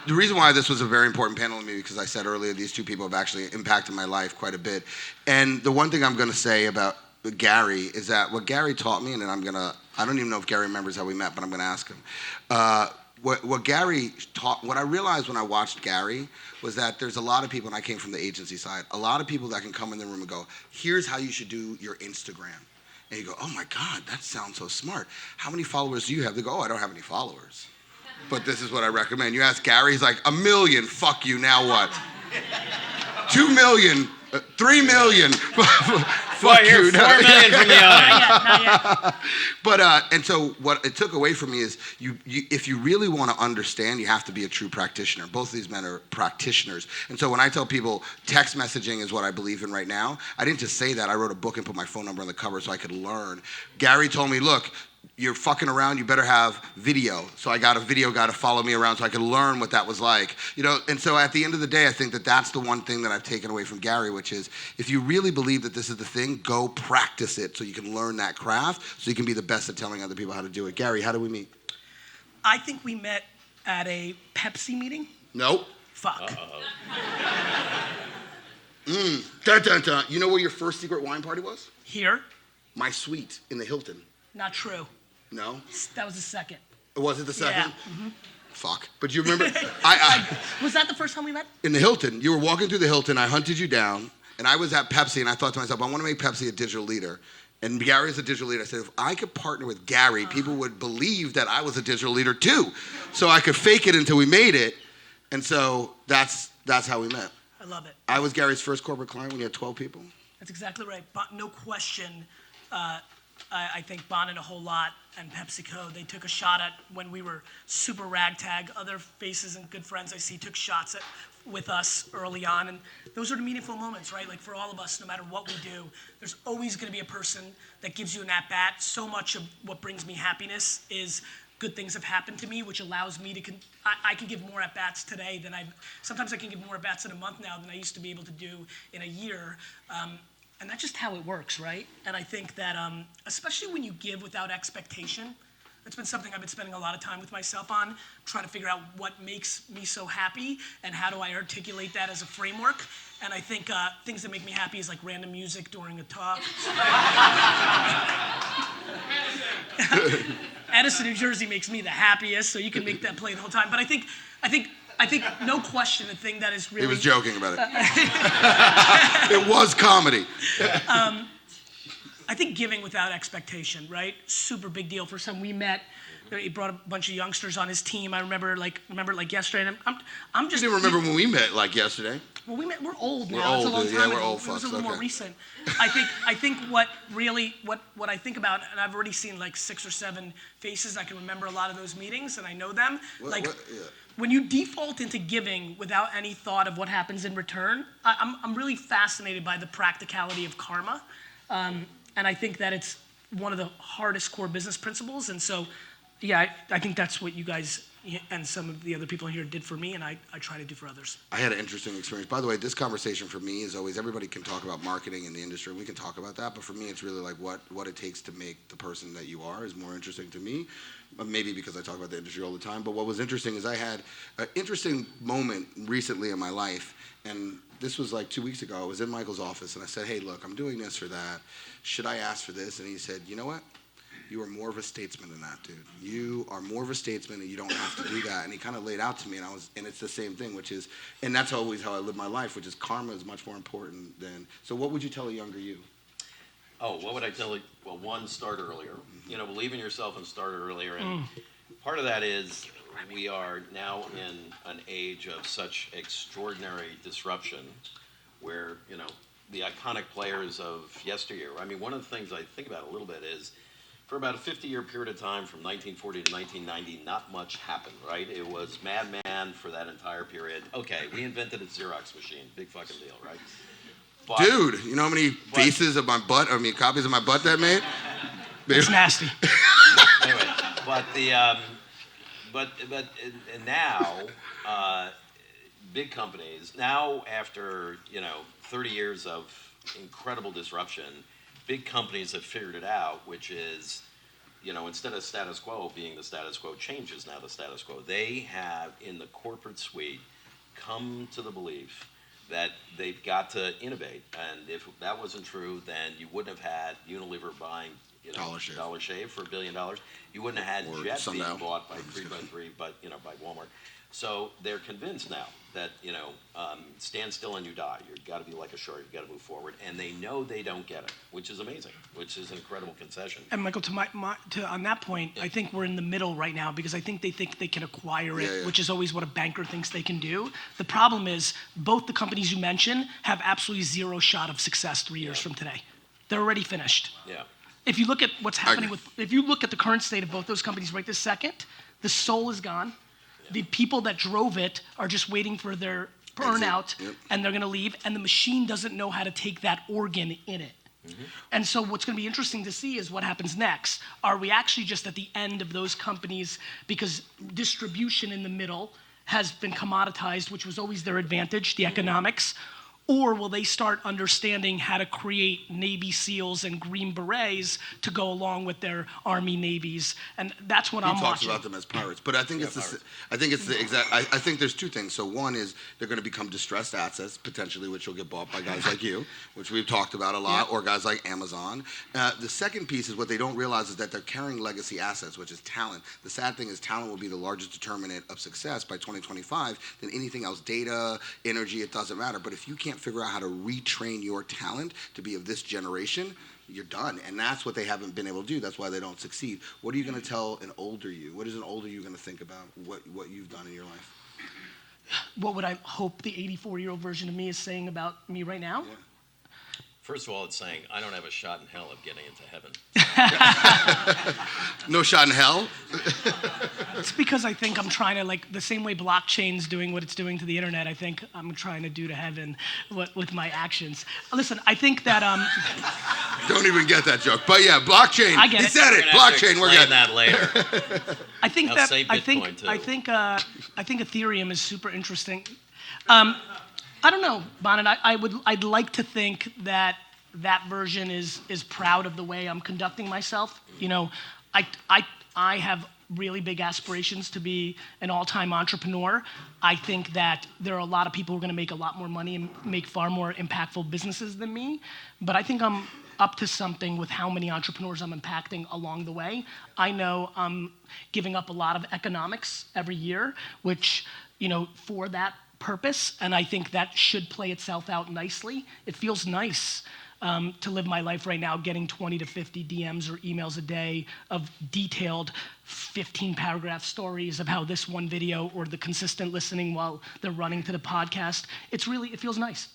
the reason why this was a very important panel to me, because I said earlier, these two people have actually impacted my life quite a bit. And the one thing I'm going to say about Gary is that what Gary taught me, and then I don't even know if Gary remembers how we met, but I'm going to ask him. What Gary taught, what I realized when I watched Gary was that there's a lot of people, and I came from the agency side, a lot of people that can come in the room and go, here's how you should do your Instagram. And you go, oh my God, that sounds so smart. How many followers do you have? They go, oh, I don't have any followers. But this is what I recommend. You ask Gary, he's like, 1 million, fuck you, now what? 2 million, 3 million, fuck you. 4 million from the audience. Not yet. But, and so what it took away from me is, if you really want to understand, you have to be a true practitioner. Both of these men are practitioners. And so when I tell people text messaging is what I believe in right now, I didn't just say that. I wrote a book and put my phone number on the cover so I could learn. Gary told me, look, you're fucking around, you better have video. So I got a video guy to follow me around so I could learn what that was like. And so at the end of the day, I think that that's the one thing that I've taken away from Gary, which is if you really believe that this is the thing, go practice it so you can learn that craft so you can be the best at telling other people how to do it. Gary, how did we meet? I think we met at a Pepsi meeting. Nope. Fuck. Dun, dun, dun. You know where your first secret wine party was? Here. My suite in the Hilton. Not true. No? That was the second. Was it the second? Yeah. Mm-hmm. Fuck. But you remember, was that the first time we met? In the Hilton. You were walking through the Hilton, I hunted you down, and I was at Pepsi, and I thought to myself, I want to make Pepsi a digital leader. And Gary is a digital leader. I said, if I could partner with Gary, people would believe that I was a digital leader too. So I could fake it until we made it. And so that's how we met. I love it. I was Gary's first corporate client when he had 12 people. That's exactly right. But no question, I think Bonin a whole lot and PepsiCo, they took a shot at when we were super ragtag. Other faces and good friends I see took shots with us early on. And those are the meaningful moments, right? Like for all of us, no matter what we do, there's always going to be a person that gives you an at-bat. So much of what brings me happiness is good things have happened to me, which allows me to, I can give more at-bats today than sometimes I can give more at-bats in a month now than I used to be able to do in a year. And that's just how it works, right? And I think that, especially when you give without expectation, that's been something I've been spending a lot of time with myself on, trying to figure out what makes me so happy and how do I articulate that as a framework. And I think things that make me happy is like random music during a talk. Edison, New Jersey makes me the happiest, so you can make that play the whole time. But I think no question the thing that is really... He was joking about it. It was comedy. I think giving without expectation, right? Super big deal. First time we met, he brought a bunch of youngsters on his team. I remember like yesterday. And I'm just... You didn't remember when we met like yesterday? Well, we're old now. We're old, it's a long dude. time Yeah, we're ago. old It was fucks. a little more Okay. recent. I think what I think about, and I've already seen like 6 or 7 faces. I can remember a lot of those meetings, and I know them. When you default into giving without any thought of what happens in return, I'm really fascinated by the practicality of karma, and I think that it's one of the hardest core business principles. And so, yeah, I think that's what you guys and some of the other people here did for me, and I try to do for others. I had an interesting experience. By the way, this conversation for me is always, everybody can talk about marketing in the industry. We can talk about that, but for me, it's really like what it takes to make the person that you are is more interesting to me. Maybe because I talk about the industry all the time, but what was interesting is I had an interesting moment recently in my life, and this was like 2 weeks ago. I was in Michael's office, and I said, hey, look, I'm doing this or that. Should I ask for this? And he said, you know what? You are more of a statesman than that, dude. You are more of a statesman, and you don't have to do that. And he kind of laid out to me, and it's the same thing, which is, and that's always how I live my life, which is karma is much more important than. So, what would you tell a younger you? Oh, what would I tell you? Well, one, start earlier. Believe in yourself and start earlier. And part of that is we are now in an age of such extraordinary disruption where, the iconic players of yesteryear. I mean, one of the things I think about a little bit is for about a 50-year period of time from 1940 to 1990, not much happened, right? It was madman for that entire period. Okay, we invented a Xerox machine. Big fucking deal, right? But, dude, you know how many copies of my butt that made? It's nasty. Anyway, but now, big companies, now after, 30 years of incredible disruption, big companies have figured it out, which is instead of status quo being the status quo, change is now the status quo. They have, in the corporate suite, come to the belief that they've got to innovate. And if that wasn't true, then you wouldn't have had Unilever buying Dollar Shave for $1 billion. You wouldn't have had Jet being bought by 3x3, but by Walmart. So they're convinced now that stand still and you die. You've got to be like a shark. You've got to move forward, and they know they don't get it, which is amazing, which is an incredible concession. And Michael, to on that point, I think we're in the middle right now because I think they can acquire it, which is always what a banker thinks they can do. The problem is both the companies you mentioned have absolutely zero shot of success 3 years from today. They're already finished. Yeah. If you look at what's happening if you look at the current state of both those companies right this second, the soul is gone. The people that drove it are just waiting for their burnout, and they're going to leave, and the machine doesn't know how to take that organ in it. Mm-hmm. And so what's going to be interesting to see is what happens next. Are we actually just at the end of those companies because distribution in the middle has been commoditized, which was always their advantage, the economics, or will they start understanding how to create Navy SEALs and Green Berets to go along with their Army Navies? And that's what I'm watching. He talks about them as pirates, but I think I think there's two things. So one is they're going to become distressed assets potentially, which will get bought by guys like you, which we've talked about a lot, or guys like Amazon. The second piece is what they don't realize is that they're carrying legacy assets, which is talent. The sad thing is talent will be the largest determinant of success by 2025 than anything else. Data, energy, it doesn't matter. But if you can't figure out how to retrain your talent to be of this generation, you're done. And that's what they haven't been able to do. That's why they don't succeed. What are you going to tell an older you? What is an older you going to think about what you've done in your life? What would I hope the 84-year-old version of me is saying about me right now? Yeah. First of all, it's saying, I don't have a shot in hell of getting into heaven. No shot in hell? It's because I think I'm trying to, the same way blockchain's doing what it's doing to the internet, I think I'm trying to do to heaven with my actions. Listen, I think that... Don't even get that joke. But yeah, blockchain. I get he it. said it. Blockchain, we're getting that later. I think I'll that... say Bitcoin, too. I think Ethereum is super interesting. I don't know, Bonin. I'd like to think that version is proud of the way I'm conducting myself. I have really big aspirations to be an all-time entrepreneur. I think that there are a lot of people who are going to make a lot more money and make far more impactful businesses than me. But I think I'm up to something with how many entrepreneurs I'm impacting along the way. I know I'm giving up a lot of economics every year, which, for that purpose, and I think that should play itself out nicely. It feels nice to live my life right now, getting 20 to 50 DMs or emails a day of detailed 15-paragraph stories of how this one video or the consistent listening while they're running to the podcast. It feels nice.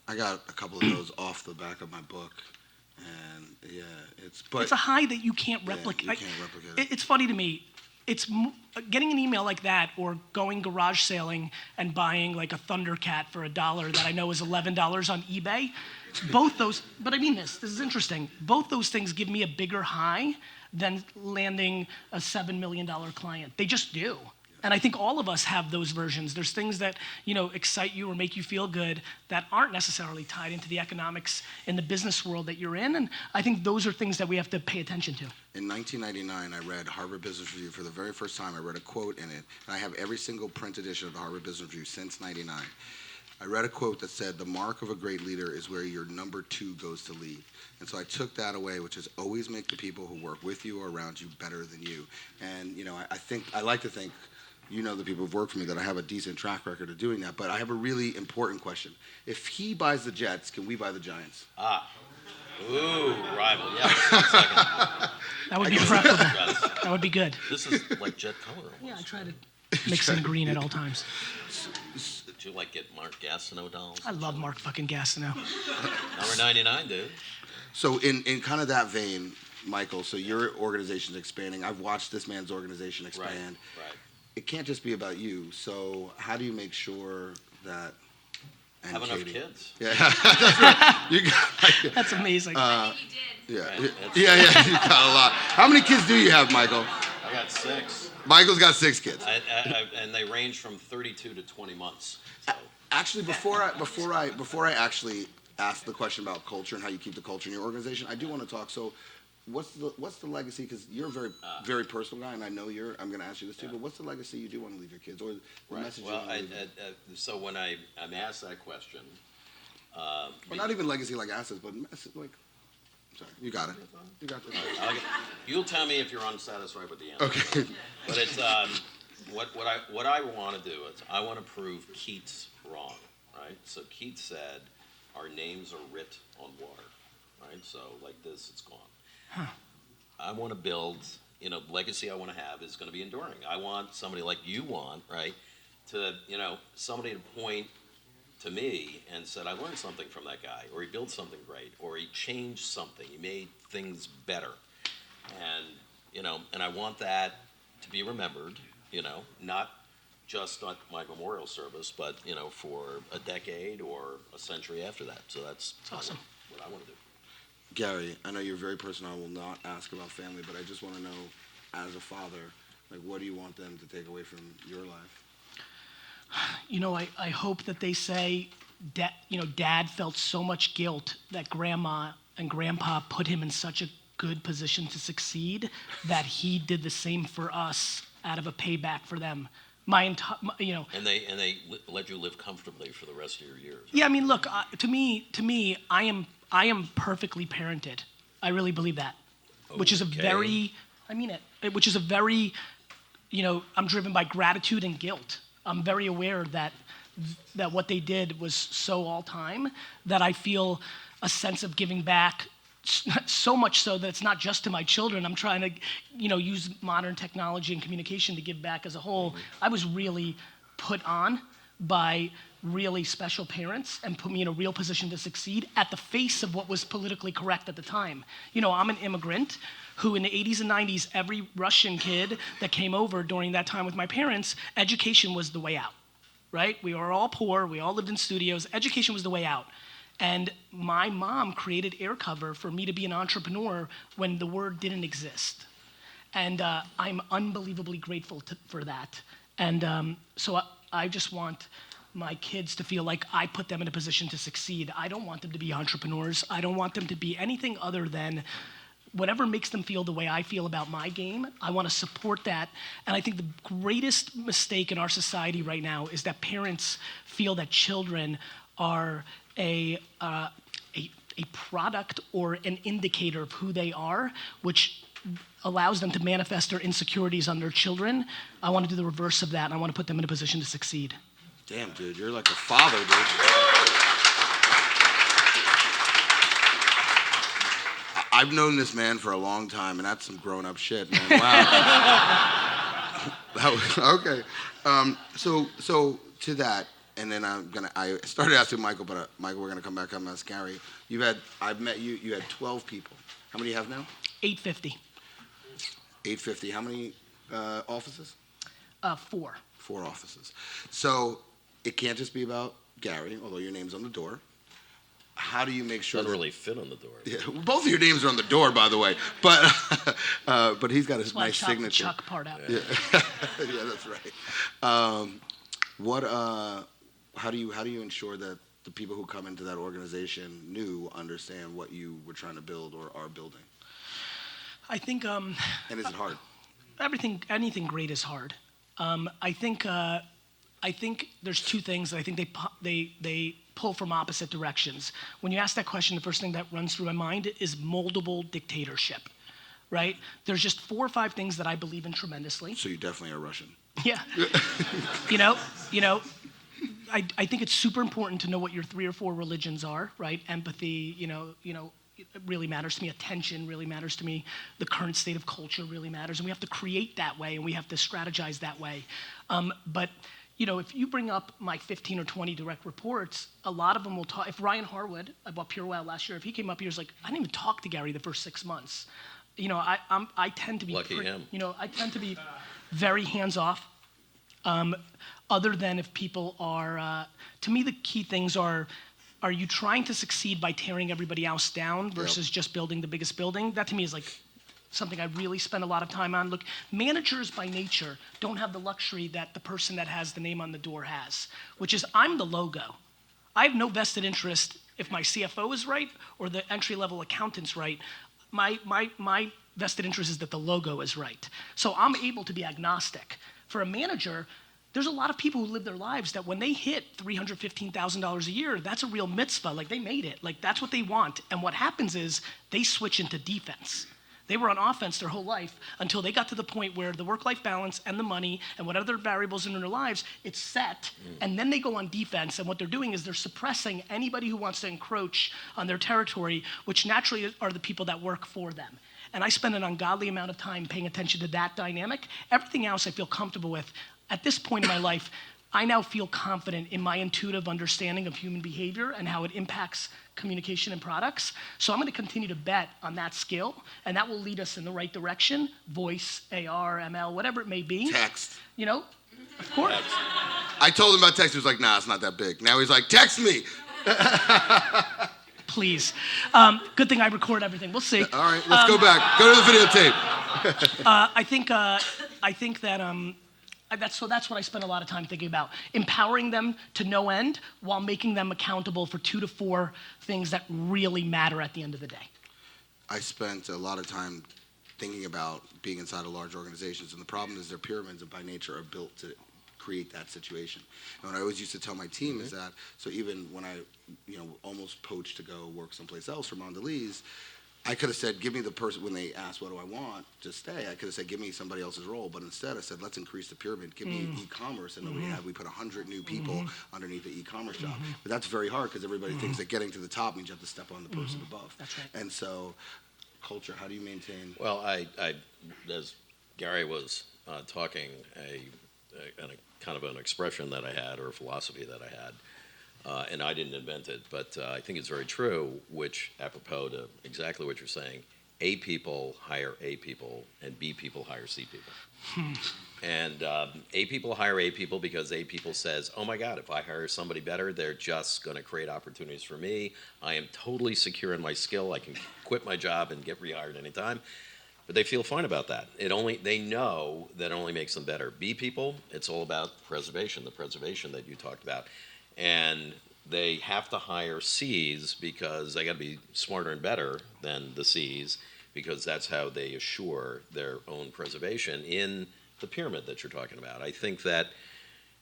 I got a couple of those off the back of my book, and it's a high that you can't replicate. You can't replicate it. It's funny to me. It's getting an email like that or going garage sailing and buying like a Thundercat for $1 that I know is $11 on eBay. Both those, but I mean this is interesting. Both those things give me a bigger high than landing a $7 million client. They just do. And I think all of us have those versions. There's things that, excite you or make you feel good that aren't necessarily tied into the economics in the business world that you're in. And I think those are things that we have to pay attention to. In 1999, I read Harvard Business Review for the very first time. I read a quote in it, and I have every single print edition of the Harvard Business Review since '99. I read a quote that said, "The mark of a great leader is where your number two goes to lead." And so I took that away, which is always make the people who work with you or around you better than you. And, I like to think, the people who've worked for me, that I have a decent track record of doing that. But I have a really important question. If he buys the Jets, can we buy the Giants? Ooh, rival. Yeah. Second. That would be preferable. That would be good. This is like Jet color. Yeah, I try to mix in green at all times. Did you get Mark Gastineau dolls? I love Mark fucking Gastineau. Number 99, dude. So in kind of that vein, Michael, so your organization's expanding. I've watched this man's organization expand. Right. It can't just be about you. So how do you make sure that... And have Katie. enough kids. Yeah, that's right. That's amazing. I think you did. Yeah, Right, yeah, you got a lot. How many kids do you have, Michael? I got 6. Michael's got 6 kids. And they range from 32 to 20 months. So. Actually, before I actually ask the question about culture and how you keep the culture in your organization, I do want to talk. So, what's the legacy? Because you're a very personal guy, and I know I'm going to ask you this too. But what's the legacy you do want to leave your kids, or the message? Well, you want to leave so when I'm asked that question, or not even legacy like assets, but like. Sorry, you got it. You got this. You'll tell me if you're unsatisfied with the answer. Okay. But it's what I want to do is I want to prove Keats wrong, right? So Keats said, "Our names are writ on water," right? So like this, it's gone. Huh. I want to build, the legacy I want to have is going to be enduring. I want somebody like you want, right, to somebody to point to me and said, I learned something from that guy, or he built something great, or he changed something, he made things better. And I want that to be remembered, not just at my memorial service, but, for a decade or a century after that. So that's awesome. What I want to do. Gary, I know you're very personal. I will not ask about family, but I just want to know, as a father, like, what do you want them to take away from your life? I hope that they say, Dad felt so much guilt that Grandma and Grandpa put him in such a good position to succeed that he did the same for us out of a payback for them. And they let you live comfortably for the rest of your years. Right? Yeah, I mean, look, to me, I am perfectly parented. I really believe that, which is which is a very, I'm driven by gratitude and guilt. I'm very aware that what they did was so all time that I feel a sense of giving back, so much so that it's not just to my children. I'm trying to, use modern technology and communication to give back as a whole. I was really put on by really special parents and put me in a real position to succeed at the face of what was politically correct at the time. I'm an immigrant who in the 80s and 90s, every Russian kid that came over during that time with my parents, education was the way out, right? We were all poor, we all lived in studios, education was the way out. And my mom created air cover for me to be an entrepreneur when the word didn't exist. And I'm unbelievably grateful for that. And so I just want my kids to feel like I put them in a position to succeed. I don't want them to be entrepreneurs. I don't want them to be anything other than whatever makes them feel the way I feel about my game. I want to support that. And I think the greatest mistake in our society right now is that parents feel that children are a product or an indicator of who they are, which allows them to manifest their insecurities on their children. I want to do the reverse of that, and I want to put them in a position to succeed. Damn, dude, you're like a father, dude. I've known this man for a long time, and that's some grown-up shit, man. Wow. Okay. So to that, and then I started asking Michael, but Michael, we're gonna come back and ask Gary. I've met you. You had 12 people. How many do you have now? 850. 850. How many offices? 4. 4 offices. So it can't just be about Gary, although your name's on the door. How do you make sure? Doesn't really fit on the door. Yeah, both of your names are on the door, by the way. But he's got his nice signature. The Chuck part out. Yeah, yeah, that's right. How do you ensure that the people who come into that organization understand what you were trying to build or are building? I think. And is it hard? Anything great is hard. I think there's 2 things that I think they pull from opposite directions. When you ask that question, the first thing that runs through my mind is moldable dictatorship, right? There's just 4 or 5 things that I believe in tremendously. So you definitely are Russian. Yeah. I think it's super important to know what your 3 or 4 religions are, right? Empathy, it really matters to me. Attention really matters to me. The current state of culture really matters. And we have to create that way, and we have to strategize that way. But if you bring up my 15 or 20 direct reports, a lot of them will talk. If Ryan Harwood, I bought Pure Wow last year, if he came up here, he was like, I didn't even talk to Gary the first 6 months. I tend to be lucky him. I tend to be very hands-off. Other than if people are, to me, the key things are you trying to succeed by tearing everybody else down versus just building the biggest building? That to me is like something I really spend a lot of time on. Look, managers by nature don't have the luxury that the person that has the name on the door has, which is I'm the logo. I have no vested interest if my CFO is right or the entry-level accountant's right. my vested interest is that the logo is right. So I'm able to be agnostic. For a manager, there's a lot of people who live their lives that when they hit $315,000 a year, that's a real mitzvah. Like, they made it. Like, that's what they want. And what happens is they switch into defense. They were on offense their whole life until they got to the point where the work-life balance and the money and what other variables in their lives, it's set, and then they go on defense, and what they're doing is they're suppressing anybody who wants to encroach on their territory, which naturally are the people that work for them. And I spend an ungodly amount of time paying attention to that dynamic. Everything else I feel comfortable with. At this point in my life, I now feel confident in my intuitive understanding of human behavior and how it impacts communication and products. So I'm going to continue to bet on that skill, and that will lead us in the right direction. Voice, AR, ML, whatever it may be. Text. You know, of course. I told him about text. He was like, nah, it's not that big. Now he's like, text me. Please. Good thing I record everything. We'll see. All right, let's go back. Go to the videotape. I think that that's what I spend a lot of time thinking about. Empowering them to no end while making them accountable for 2 to 4 things that really matter at the end of the day. I spent a lot of time thinking about being inside of large organizations, and the problem is their pyramids by nature are built to create that situation. And what I always used to tell my team is that, so even when I almost poached to go work someplace else for Mondelez, I could have said, give me the person, when they asked, what do I want to stay? I could have said, give me somebody else's role. But instead, I said, let's increase the pyramid. Give me e-commerce. And we put 100 new people underneath the e-commerce job. But that's very hard because everybody thinks that getting to the top means you have to step on the person above. That's right. And so, culture, how do you maintain? Well, I as Gary was talking, a kind of an expression that I had, or a philosophy that I had, and I didn't invent it, but I think it's very true, which, apropos to exactly what you're saying, A people hire A people, and B people hire C people. And A people hire A people because A people says, oh my God, if I hire somebody better, they're just going to create opportunities for me. I am totally secure in my skill. I can quit my job and get rehired anytime. But they feel fine about that. They know that it only makes them better. B people, it's all about preservation, the preservation that you talked about. And they have to hire C's because they got to be smarter and better than the C's, because that's how they assure their own preservation in the pyramid that you're talking about. I think that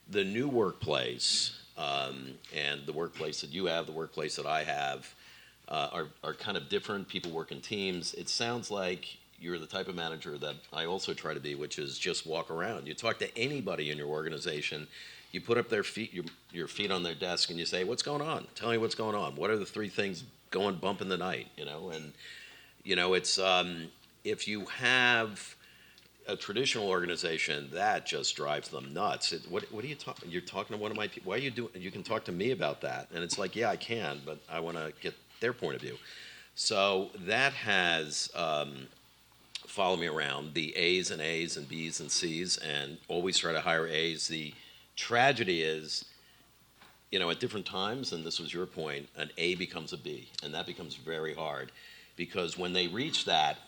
the new workplace and the workplace that you have, the workplace that I have, are kind of different. People work in teams. It sounds like you're the type of manager that I also try to be, which is just walk around. You talk to anybody in your organization. You put up your feet on their desk and you say, what's going on? Tell me what's going on. What are the 3 things going bump in the night? And it's if you have a traditional organization, that just drives them nuts. What are you talking? You're talking to one of my people. Why are you doing? You can talk to me about that. And it's like, yeah, I can, but I want to get their point of view. So that has followed me around, the A's and B's and C's, and always try to hire A's. The tragedy is, at different times, and this was your point, an A becomes a B, and that becomes very hard, because when they reach that,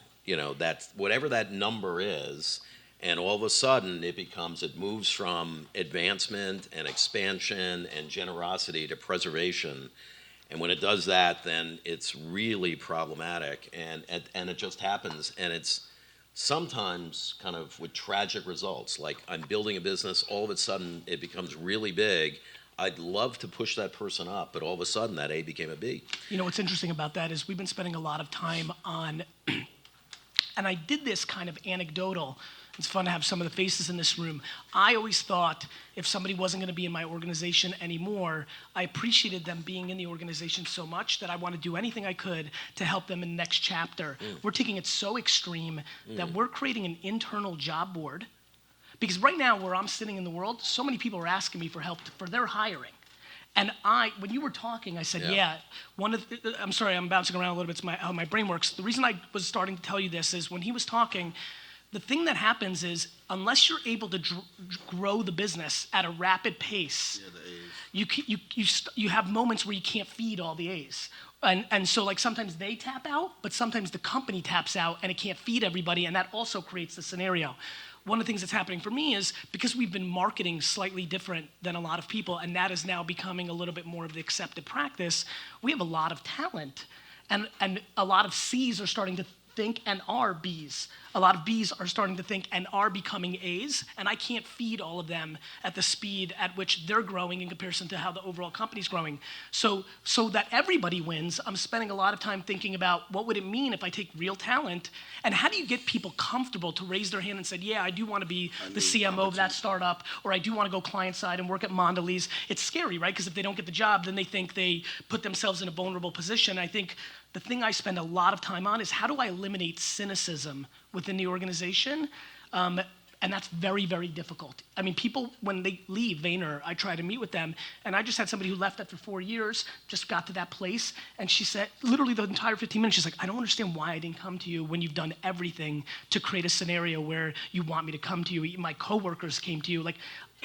that's whatever that number is, and all of a sudden it moves from advancement and expansion and generosity to preservation. And when it does that, then it's really problematic, and it just happens, and it's sometimes kind of with tragic results. Like, I'm building a business, all of a sudden it becomes really big. I'd love to push that person up, but all of a sudden that A became a B. What's interesting about that is we've been spending a lot of time on, and I did this kind of anecdotal. It's fun to have some of the faces in this room. I always thought if somebody wasn't going to be in my organization anymore, I appreciated them being in the organization so much that I want to do anything I could to help them in the next chapter. We're taking it so extreme that we're creating an internal job board. Because right now, where I'm sitting in the world, so many people are asking me for help for their hiring. And when you were talking, I said, I'm sorry, I'm bouncing around a little bit. It's how my brain works. The reason I was starting to tell you this is when he was talking, the thing that happens is unless you're able to grow the business at a rapid pace, you have moments where you can't feed all the A's. And so like sometimes they tap out, but sometimes the company taps out and it can't feed everybody, and that also creates the scenario. One of the things that's happening for me is because we've been marketing slightly different than a lot of people, and that is now becoming a little bit more of the accepted practice, we have a lot of talent, and a lot of C's are starting to think and are Bs. A lot of Bs are starting to think and are becoming As, and I can't feed all of them at the speed at which they're growing in comparison to how the overall company's growing. So that everybody wins, I'm spending a lot of time thinking about what would it mean if I take real talent, and how do you get people comfortable to raise their hand and say, yeah, I do want to be the CMO of that startup, or I do want to go client side and work at Mondelez. It's scary, right? Because if they don't get the job, then they think they put themselves in a vulnerable position. I think the thing I spend a lot of time on is how do I eliminate cynicism within the organization? And that's very, very difficult. I mean, people, when they leave Vayner, I try to meet with them, and I just had somebody who left after 4 years, just got to that place, and she said, literally the entire 15 minutes, she's like, I don't understand why I didn't come to you when you've done everything to create a scenario where you want me to come to you. My coworkers came to you. Like,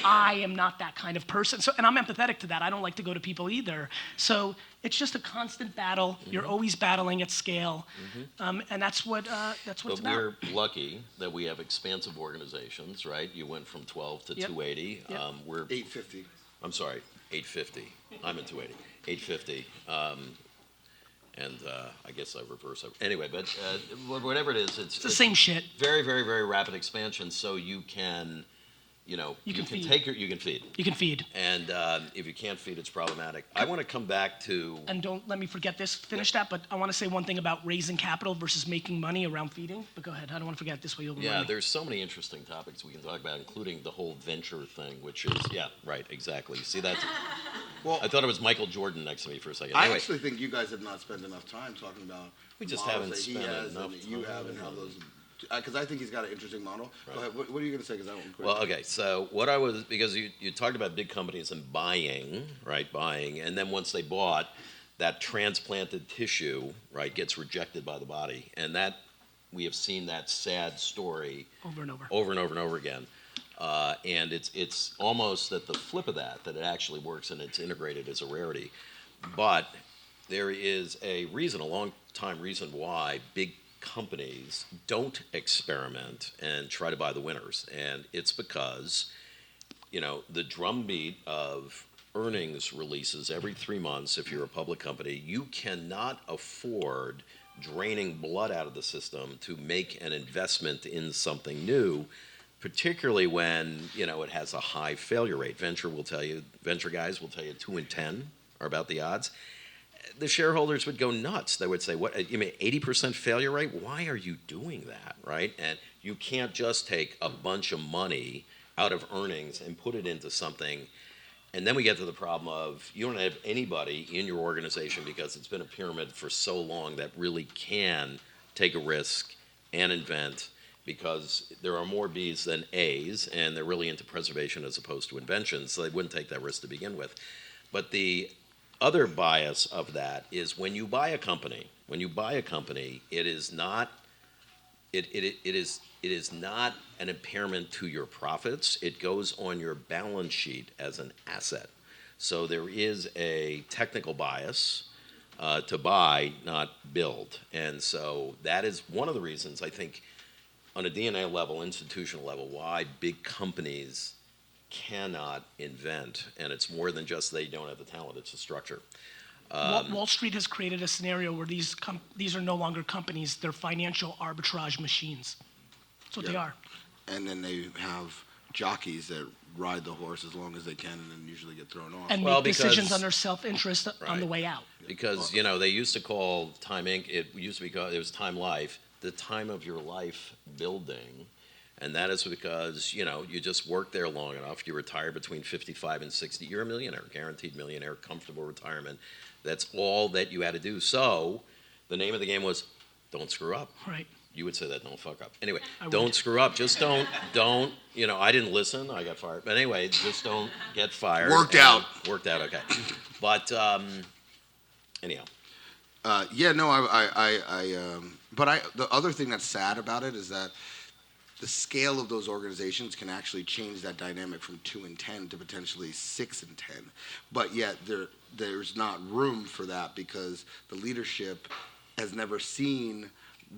I am not that kind of person. So, and I'm empathetic to that. I don't like to go to people either. So it's just a constant battle. Mm-hmm. You're always battling at scale. Mm-hmm. And that's what it's about. But we're lucky that we have expansive organizations, right? You went from 12 to 280. Yep. We're 850. I'm sorry, 850. I'm in 280. 850. I guess I reverse it. Anyway, but whatever it is, it's the same shit. Very, very, very rapid expansion. So you can, you can feed. You can feed. You can feed. And if you can't feed, it's problematic. I want to come back to. And don't let me forget this, finish that, but I want to say one thing about raising capital versus making money around feeding. But go ahead, I don't want to forget this way you'll Yeah, there's so many interesting topics we can talk about, including the whole venture thing, which is, yeah, right, exactly. See, that's. Well, I thought it was Michael Jordan next to me for a second. Anyway, I actually think you guys have not spent enough time talking about. We just haven't spent enough time. You have, and how those. Because I think he's got an interesting model. Right. Go ahead. What are you going to say? Because I won't. Well, okay. So what I was, because you talked about big companies and buying, right? Buying, and then once they bought, that transplanted tissue, right, gets rejected by the body, and that we have seen that sad story over and over and over again. And it's almost at the flip of that it actually works and it's integrated as a rarity. But there is a reason, a long time reason why big companies don't experiment and try to buy the winners. And it's because, the drumbeat of earnings releases every 3 months, if you're a public company, you cannot afford draining blood out of the system to make an investment in something new, particularly when, it has a high failure rate. Venture guys will tell you 2 in 10 are about the odds. The shareholders would go nuts. They would say, "What? You mean 80% failure rate? Why are you doing that, right?" And you can't just take a bunch of money out of earnings and put it into something. And then we get to the problem of you don't have anybody in your organization, because it's been a pyramid for so long, that really can take a risk and invent, because there are more Bs than As, and they're really into preservation as opposed to invention, so they wouldn't take that risk to begin with. But the other bias of that is when you buy a company, it is not an impairment to your profits. It goes on your balance sheet as an asset. So there is a technical bias to buy, not build. And so that is one of the reasons, I think, on a DNA level, institutional level, why big companies cannot invent. And it's more than just they don't have the talent, it's the structure. Wall Street has created a scenario where these are no longer companies, they're financial arbitrage machines. That's what they are. And then they have jockeys that ride the horse as long as they can and then usually get thrown off. And make decisions under self-interest on the way out. Because, they used to call Time Inc., it used to be called, it was Time Life, the time of your life building. And that is because, you just work there long enough. You retire between 55 and 60. You're a millionaire, guaranteed millionaire, comfortable retirement. That's all that you had to do. So the name of the game was don't screw up. Right. You would say that, don't fuck up. Anyway, don't screw up. Just don't, I didn't listen. I got fired. But anyway, just don't get fired. Worked out, okay. But anyhow. But the other thing that's sad about it is that the scale of those organizations can actually change that dynamic from 2 and 10 to potentially 6 and 10. But yet there's not room for that because the leadership has never seen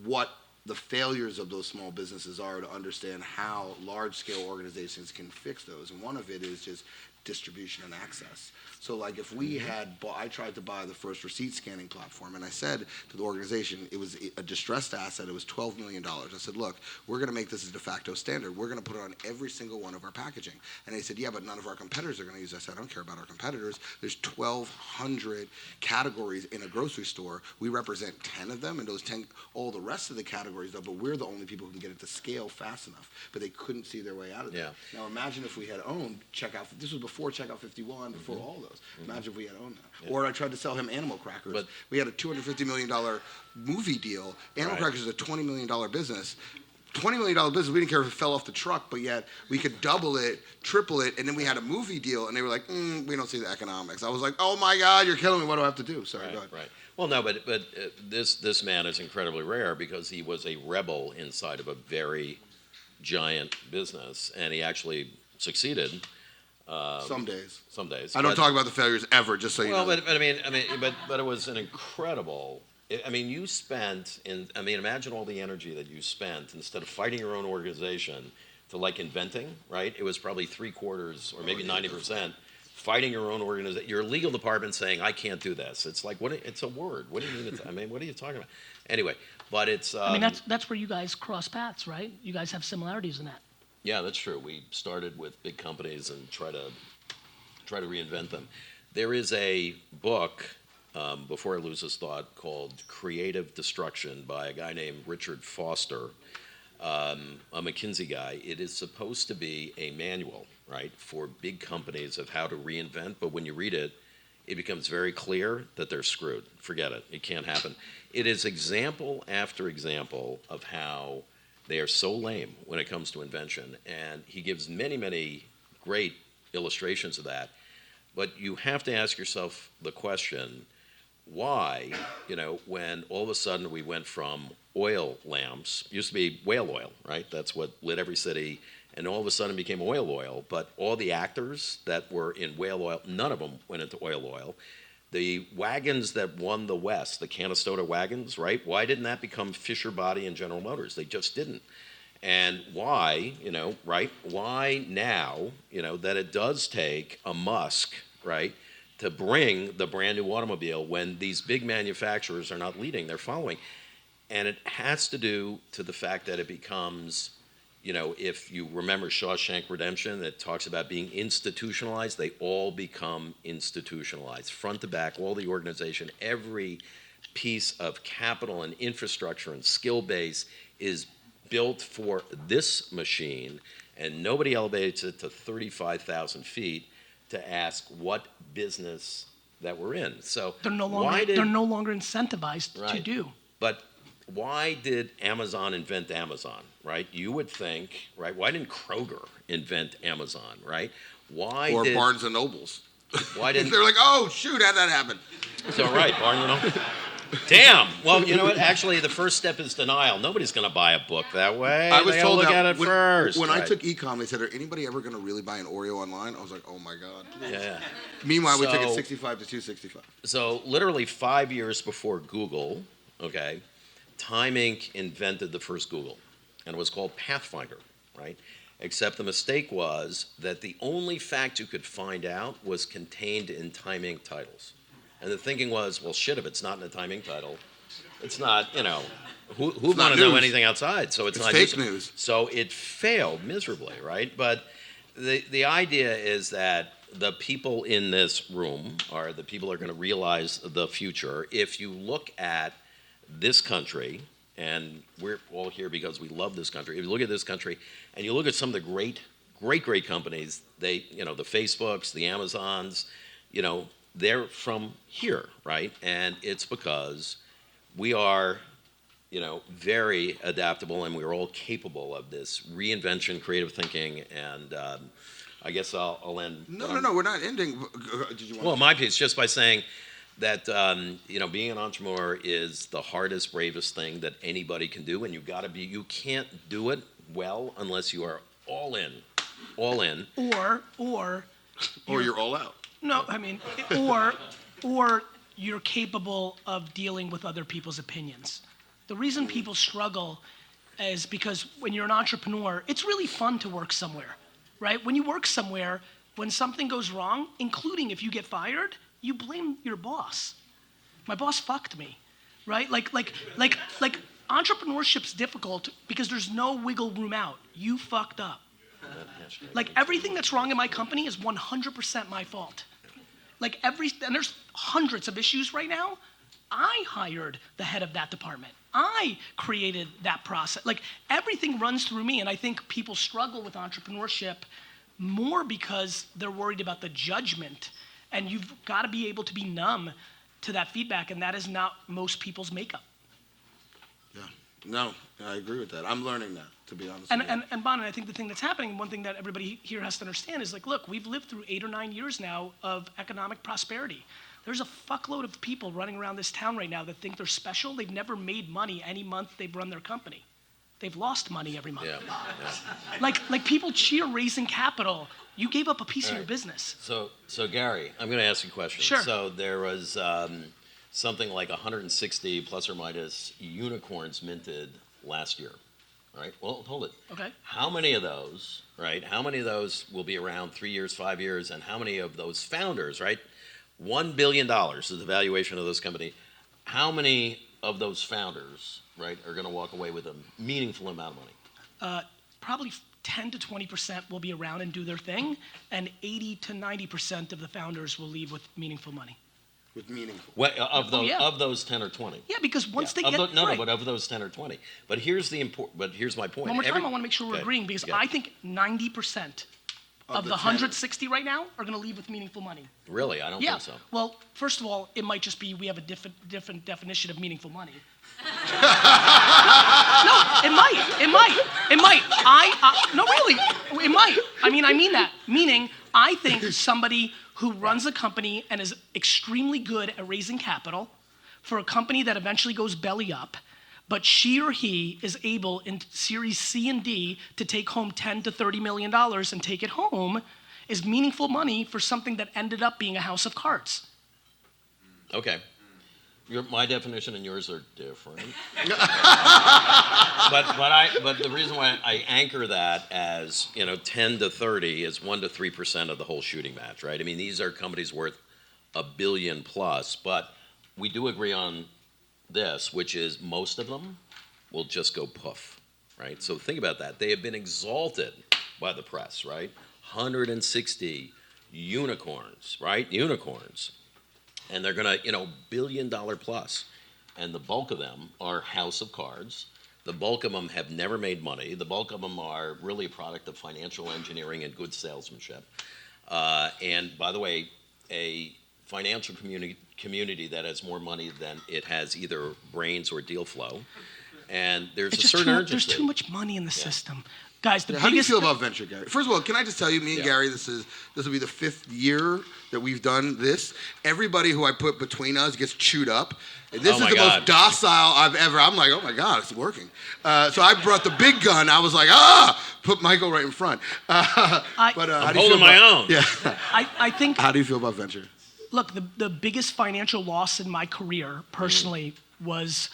what the failures of those small businesses are to understand how large-scale organizations can fix those. And one of it is just distribution and access. So like if we had, I tried to buy the first receipt scanning platform, and I said to the organization, it was a distressed asset, it was $12 million. I said, look, we're going to make this a de facto standard. We're going to put it on every single one of our packaging. And they said, yeah, but none of our competitors are going to use it. I said, I don't care about our competitors. There's 1,200 categories in a grocery store. We represent 10 of them, and those 10, all the rest of the categories though, but we're the only people who can get it to scale fast enough. But they couldn't see their way out of it. Yeah. Now imagine if we had owned Checkout, this was before Checkout 51, before all those. Imagine if we had owned that. Yeah. Or I tried to sell him animal crackers. But we had a $250 million movie deal. Animal crackers is a $20 million business. $20 million business, we didn't care if it fell off the truck, but yet we could double it, triple it, and then we had a movie deal, and they were like, we don't see the economics. I was like, oh my God, you're killing me, what do I have to do? Sorry, go ahead. Right. Well, no, but this man is incredibly rare because he was a rebel inside of a very giant business, and he actually succeeded. Some days. I don't talk about the failures ever, just so you know. Well, but it was an incredible. You spent imagine all the energy that you spent instead of fighting your own organization to like inventing, right? It was probably 3/4 or maybe 90% fighting your own organization. Your legal department saying, I can't do this. It's like, it's a word. What do you mean? What are you talking about? Anyway, but it's. That's where you guys cross paths, right? You guys have similarities in that. Yeah, that's true. We started with big companies and try to reinvent them. There is a book, before I lose this thought, called Creative Destruction by a guy named Richard Foster, a McKinsey guy. It is supposed to be a manual, right, for big companies of how to reinvent, but when you read it, it becomes very clear that they're screwed. Forget it. It can't happen. It is example after example of how they are so lame when it comes to invention, and he gives many, many great illustrations of that. But you have to ask yourself the question, why, when all of a sudden we went from oil lamps, used to be whale oil, right? That's what lit every city, and all of a sudden became oil, but all the actors that were in whale oil, none of them went into oil. The wagons that won the West, the Canastota wagons, right? Why didn't that become Fisher Body and General Motors? They just didn't. And why, right? Why now, that it does take a Musk, right, to bring the brand new automobile when these big manufacturers are not leading, they're following. And it has to do to the fact that it becomes, if you remember Shawshank Redemption, that talks about being institutionalized, they all become institutionalized. Front to back, all the organization, every piece of capital and infrastructure and skill base is built for this machine, and nobody elevates it to 35,000 feet to ask what business that we're in. So they're no longer incentivized to do. But why did Amazon invent Amazon, right? You would think, right? Why didn't Kroger invent Amazon, right? Or Barnes and Nobles. Why didn't they're like, oh shoot, how'd that happen? So right, Barnes and Nobles. Damn. Well, you know what? Actually, the first step is denial. Nobody's going to buy a book that way. I was told look that at it first. When I took ecom, they said, "Are anybody ever going to really buy an Oreo online?" I was like, "Oh my God." Yeah. Meanwhile, we took it 65 to 265. So literally 5 years before Google, okay, Time Inc. invented the first Google, and it was called Pathfinder, right? Except the mistake was that the only fact you could find out was contained in Time Inc. titles. And the thinking was, well, shit, if it's not in the Time Inc. title, it's not, who's going to know anything outside? So it's not fake news. So it failed miserably, right? But the idea is that the people in this room are the people who are going to realize the future. If you look at this country, and we're all here because we love this country. If you look at this country and you look at some of the great companies, the Facebooks, the Amazons, they're from here, right? And it's because we are, very adaptable, and we're all capable of this reinvention, creative thinking, and I guess I'll end. No, we're not ending. Did you want Well, my piece, just by saying that, being an entrepreneur is the hardest, bravest thing that anybody can do, and you can't do it well unless you are all in. Or you're all out. No, or you're capable of dealing with other people's opinions. The reason people struggle is because when you're an entrepreneur, it's really fun to work somewhere, right? When you work somewhere, when something goes wrong, including if you get fired, you blame your boss. My boss fucked me, right? Like entrepreneurship's difficult because there's no wiggle room out. You fucked up. Like everything that's wrong in my company is 100% my fault. Like and there's hundreds of issues right now. I hired the head of that department. I created that process. Like everything runs through me, and I think people struggle with entrepreneurship more because they're worried about the judgment, and you've got to be able to be numb to that feedback, and that is not most people's makeup. Yeah, no, I agree with that. I'm learning that, to be honest. And Bonin, I think the thing that's happening, one thing that everybody here has to understand is like, look, we've lived through 8 or 9 years now of economic prosperity. There's a fuckload of people running around this town right now that think they're special. They've never made money any month they've run their company. They've lost money every month. Yeah. Like people cheer raising capital. You gave up a piece of your business. So Gary, I'm going to ask you a question. Sure. So there was something like 160 plus or minus unicorns minted last year, right? Well, hold it. Okay. How many of those, right? How many of those will be around 3 years, 5 years, and how many of those founders, right? $1 billion is the valuation of this company. How many of those founders, right, are going to walk away with a meaningful amount of money? Probably 10 to 20% will be around and do their thing, and 80 to 90% of the founders will leave with meaningful money. With meaningful. What, yeah. of those 10 or 20? Yeah, because once they Of get tho- no, right. but of those 10 or 20. But here's my point. One more time, I want to make sure we're Okay. agreeing because Okay. I think 90% of the 10. 160 right now are going to leave with meaningful money. Really, I don't Yeah. think so. Well, first of all, it might just be we have a different definition of meaningful money. No, it might. No, really, it might. I mean that. Meaning, I think somebody who runs a company and is extremely good at raising capital for a company that eventually goes belly up, but she or he is able in Series C and D to take home $10 to $30 million and take it home is meaningful money for something that ended up being a house of cards. Okay. My definition and yours are different. but the reason why I anchor that as 10 to 30 is 1 to 3% of the whole shooting match, right? I mean, these are companies worth $1 billion plus, but we do agree on this, which is most of them will just go poof, right? So think about that. They have been exalted by the press, right? 160 unicorns, right? Unicorns. And they're going to, $1 billion plus. And the bulk of them are house of cards. The bulk of them have never made money. The bulk of them are really a product of financial engineering and good salesmanship. And by the way, a financial community that has more money than it has either brains or deal flow. And there's a certain urgency. There's too much money in the system. Guys, the biggest... How do you feel about venture, Gary? First of all, can I just tell you, me and Gary, this will be the 5th year that we've done this. Everybody who I put between us gets chewed up. This is the most docile I've ever... I'm like, oh my God, it's working. So I brought the big gun. I was like, put Michael right in front. I'm holding my own. Yeah. I think... How do you feel about venture? Look, the biggest financial loss in my career, personally, was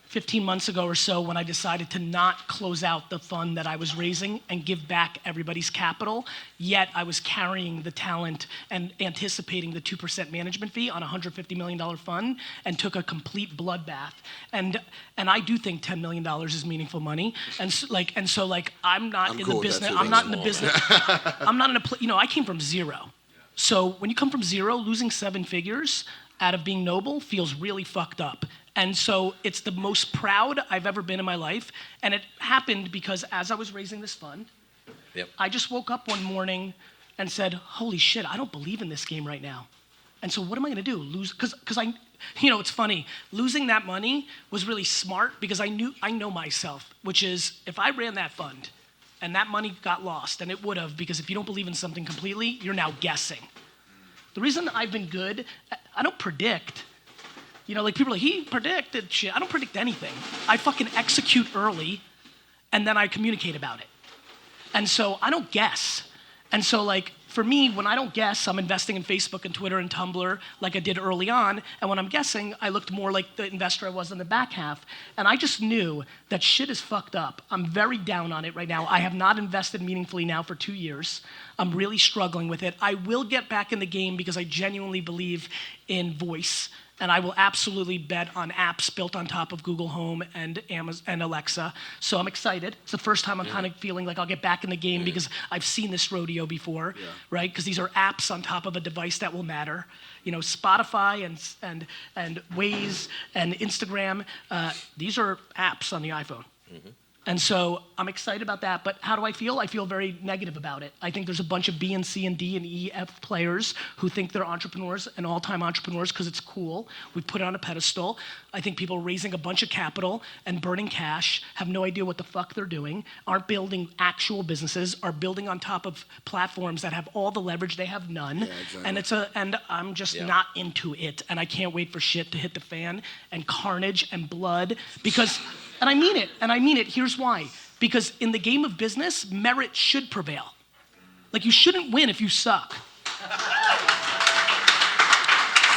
15 months ago or so when I decided to not close out the fund that I was raising and give back everybody's capital, yet I was carrying the talent and anticipating the 2% management fee on a $150 million fund and took a complete bloodbath. And I do think $10 million is meaningful money. And so I'm not in the business. I'm not in the business. I'm not in a, I came from zero. So when you come from zero, losing 7 figures out of being noble feels really fucked up. And so it's the most proud I've ever been in my life. And it happened because as I was raising this fund, I just woke up one morning and said, holy shit, I don't believe in this game right now. And so what am I gonna do? Lose, because it's funny, losing that money was really smart because I know myself, which is if I ran that fund and that money got lost, and it would have, because if you don't believe in something completely, you're now guessing. The reason I've been good, I don't predict. People are like, he predicted shit. I don't predict anything. I fucking execute early, and then I communicate about it. And so I don't guess. And so, for me, when I don't guess, I'm investing in Facebook and Twitter and Tumblr like I did early on. And when I'm guessing, I looked more like the investor I was in the back half. And I just knew that shit is fucked up. I'm very down on it right now. I have not invested meaningfully now for 2 years. I'm really struggling with it. I will get back in the game because I genuinely believe in voice. And I will absolutely bet on apps built on top of Google Home and Amazon and Alexa. So I'm excited. It's the first time I'm kind of feeling like I'll get back in the game because I've seen this rodeo before, right? Because these are apps on top of a device that will matter. You know, Spotify and Waze and Instagram, these are apps on the iPhone. And so I'm excited about that, but how do I feel? I feel very negative about it. I think there's a bunch of B and C and D and E, F players who think they're entrepreneurs and all-time entrepreneurs because it's cool. We put it on a pedestal. I think people raising a bunch of capital and burning cash, have no idea what the fuck they're doing, aren't building actual businesses, are building on top of platforms that have all the leverage, they have none. Yeah, exactly. And I'm just not into it, and I can't wait for shit to hit the fan and carnage and blood because... And I mean it, here's why. Because in the game of business, merit should prevail. Like, you shouldn't win if you suck.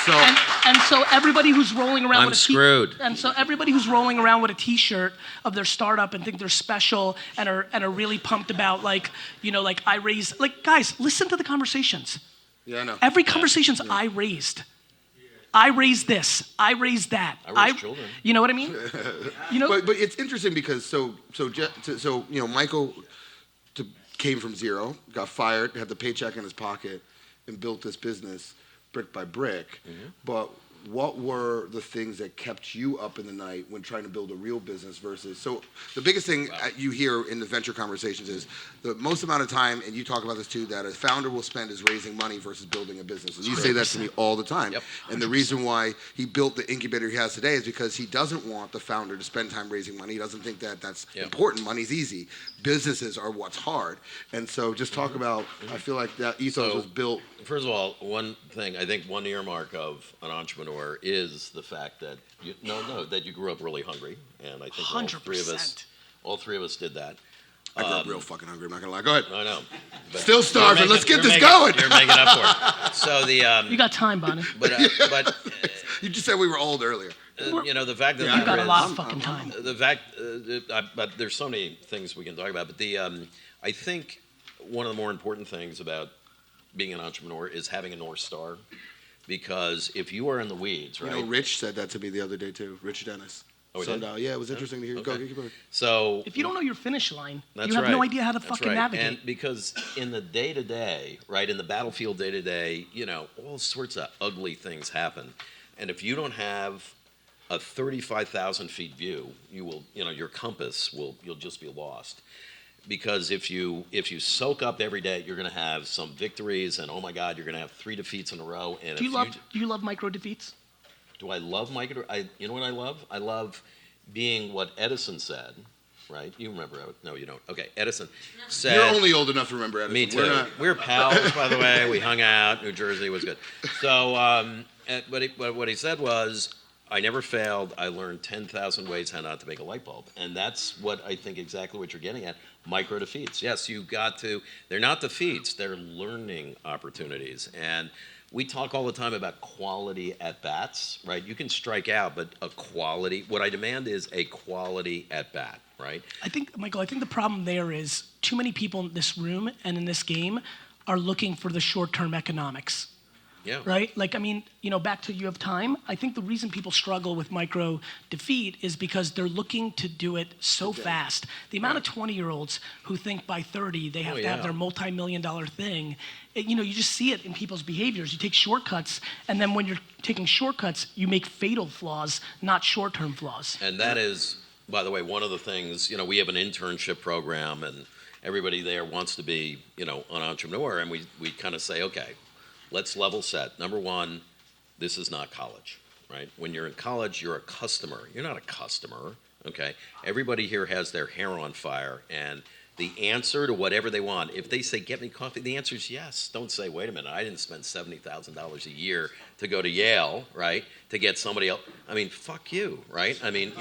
And so everybody who's rolling around I'm so everybody who's rolling around with a t-shirt of their startup and think they're special and are really pumped about, like, you know, like, I raised, like, guys, listen to the conversations. Yeah, I know. Every conversation's I raised. I raised this. I raised that. I raised children. You know what I mean? You know. But it's interesting because so you know, Michael came from zero, got fired, had the paycheck in his pocket, and built this business brick by brick. But what were the things that kept you up in the night when trying to build a real business versus... So the biggest thing you hear in the venture conversations is the most amount of time, and you talk about this too, that a founder will spend is raising money versus building a business. And you say that to me all the time. Yep. And the reason why he built the incubator he has today is because he doesn't want the founder to spend time raising money. He doesn't think that that's important. Money's easy. Businesses are what's hard. And so just talk about, I feel like that ethos was built... First of all, one thing, I think one earmark of an entrepreneur is the fact that that you grew up really hungry, and I think 100%. all three of us did that. I grew up real fucking hungry, I'm not gonna lie. Go ahead. I know. But Still starving. Let's get this going. You're making up for it. So you got time, Bonin. but You just said we were old earlier. You know, the fact that You got a lot of fucking time. The fact, but there's so many things we can talk about. But I think one of the more important things about being an entrepreneur is having a North Star, because if you are in the weeds, right? You know, Rich said that to me the other day too. Rich Dennis. Oh, he Sundial. Yeah, it was interesting to hear. Okay. Go, keep going. So If you don't know your finish line, that's you have right. no idea how to That's fucking right. navigate. And because in the day-to-day, right, in the battlefield day-to-day, you know, all sorts of ugly things happen. And if you don't have a 35,000 feet view, your compass you'll just be lost. Because if you soak up every day, you're going to have some victories, and oh my God, you're going to have 3 defeats in a row. And do you love micro defeats? Do I love micro? You know what I love? I love being what Edison said. Right? You remember? No, you don't. Okay, Edison said. You're only old enough to remember Edison. Me too. We're pals, by the way. We hung out. New Jersey was good. So, but what he said was, I never failed. I learned 10,000 ways how not to make a light bulb. And that's what I think exactly what you're getting at. Micro defeats. Yes, you got to, they're not defeats, they're learning opportunities. And we talk all the time about quality at bats, right? You can strike out, but what I demand is a quality at bat, right? I think, Michael, the problem there is too many people in this room and in this game are looking for the short-term economics. Yeah. Right? Like, I mean, back to you have time. I think the reason people struggle with micro defeat is because they're looking to do it so fast. The amount of 20-year-olds who think by 30 they have to have their multi-million-dollar thing, you just see it in people's behaviors. You take shortcuts, and then when you're taking shortcuts, you make fatal flaws, not short-term flaws. And that is, by the way, one of the things, we have an internship program, and everybody there wants to be, an entrepreneur, and we kind of say, okay, let's level set. Number one, this is not college, right? When you're in college, you're a customer. You're not a customer, okay? Everybody here has their hair on fire, and the answer to whatever they want, if they say, get me coffee, the answer is yes. Don't say, wait a minute, I didn't spend $70,000 a year to go to Yale, right, to get somebody else. I mean, fuck you, right? I mean,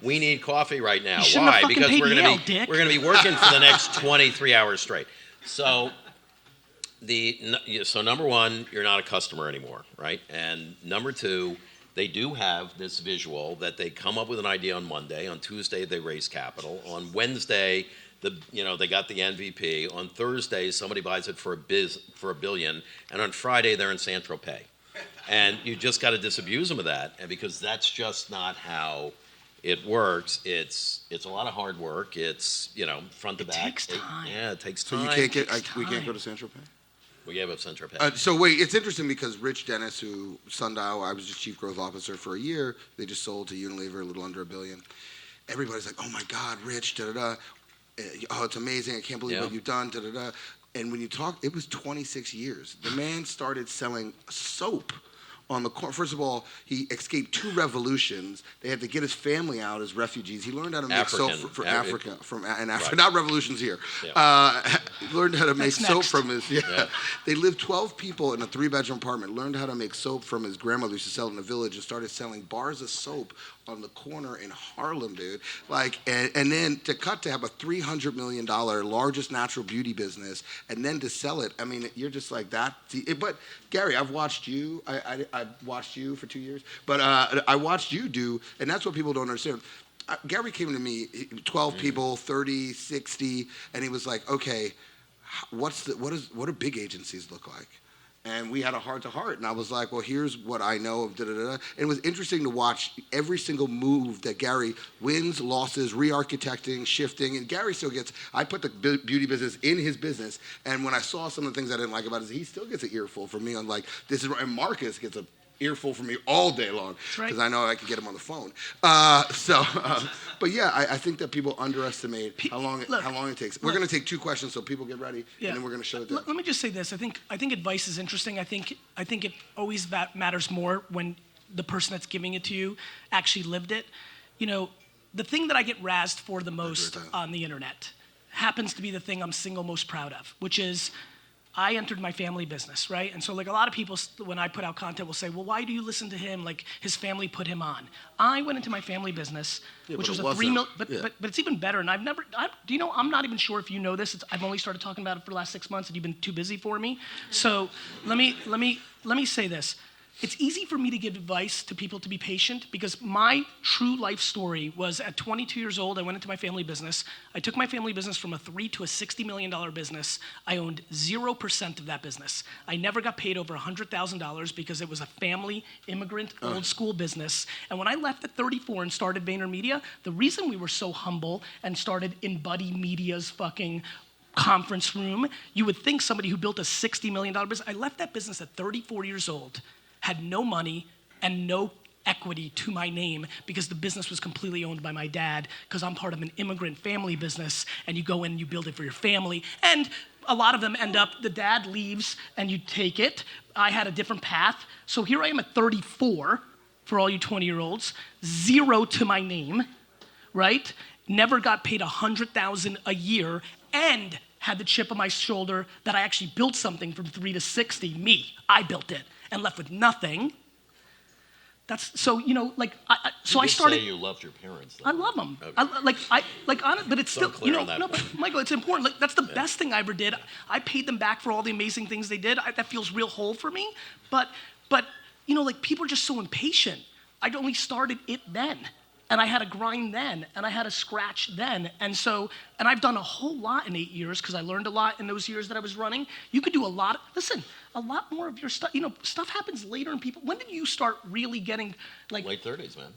we need coffee right now. Why? Because we're going to be working for the next 23 hours straight. So So number one, you're not a customer anymore, right? And number two, they do have this visual that they come up with an idea on Monday. On Tuesday, they raise capital. On Wednesday, they got the MVP. On Thursday, somebody buys it for $1 billion, and on Friday, they're in San Tropez. And you just got to disabuse them of that, and because that's just not how it works. It's a lot of hard work. It's front to back. It takes time. It takes So time. you can't get, we can't go to San Tropez? We gave up San Tropez. So wait, it's interesting because Rich Dennis, who Sundial, I was just chief growth officer for a year. They just sold to Unilever a little under $1 billion. Everybody's like, "Oh my God, Rich, da da da! Oh, it's amazing! I can't believe what you've done, da da da." And when you talk, it was 26 years. The man started selling soap on the corner. First of all, he escaped 2 revolutions. They had to get his family out as refugees. He learned how to make soap for Africa, right. not revolutions here. Yeah. He learned how to make soap next. from his. Yeah. They lived 12 people in a 3-bedroom apartment. Learned how to make soap from his grandmother, used to sell it in the village, and started selling bars of soap on the corner in Harlem, dude. And then to have a $300 million largest natural beauty business, and then to sell it. I mean, you're just like that. But Gary, I've watched you. I've watched you for 2 years, but I watched you do, and that's what people don't understand. Gary came to me, 12 people, 30, 60, and he was like, "Okay, what do big agencies look like?" And we had a heart-to-heart, and I was like, well, here's what I know of da-da-da. And it was interesting to watch every single move that Gary wins, losses, re-architecting, shifting. And Gary still gets, I put the beauty business in his business, and when I saw some of the things I didn't like about it, he still gets an earful from me on like, this is, and Marcus gets a earful from me all day long because I know I can get him on the phone. But yeah, I think that people underestimate how long it takes. We're going to take 2 questions, so people get ready, and then we're going to shut it down. Let me just say this. I think advice is interesting. I think it always matters more when the person that's giving it to you actually lived it. The thing that I get razzed for the most on the internet happens to be the thing I'm single most proud of, which is I entered my family business, right? And so like a lot of people, when I put out content, will say, well, why do you listen to him? Like his family put him on. I went into my family business, which was a 3 million, but it's even better. And I'm not even sure if you know this. I've only started talking about it for the last 6 months and you've been too busy for me. So let me say this. It's easy for me to give advice to people to be patient because my true life story was at 22 years old, I went into my family business. I took my family business from a $3 to a $60 million business. I owned 0% of that business. I never got paid over $100,000 because it was a family, immigrant, old school business. And when I left at 34 and started VaynerMedia, the reason we were so humble and started in Buddy Media's fucking conference room, you would think somebody who built a $60 million business. I left that business at 34 years old. Had no money and no equity to my name because the business was completely owned by my dad because I'm part of an immigrant family business and you go in and you build it for your family. And a lot of them end up, the dad leaves and you take it. I had a different path. So here I am at 34 for all you 20-year-olds, 0 to my name, right? Never got paid $100,000 a year and had the chip on my shoulder that I actually built something from 3 to 60. I built it. And left with nothing. That's so I started. Say you loved your parents. Though. I love them. Okay. But it's So still but Michael, it's important. Like that's the best thing I ever did. I paid them back for all the amazing things they did. That feels real whole for me. But people are just so impatient. I'd only started it then. And I had to grind then, and I had to scratch then. And I've done a whole lot in 8 years because I learned a lot in those years that I was running. You could do a lot more of your stuff. Stuff happens later in people. When did you start really getting like? Late 30s, man.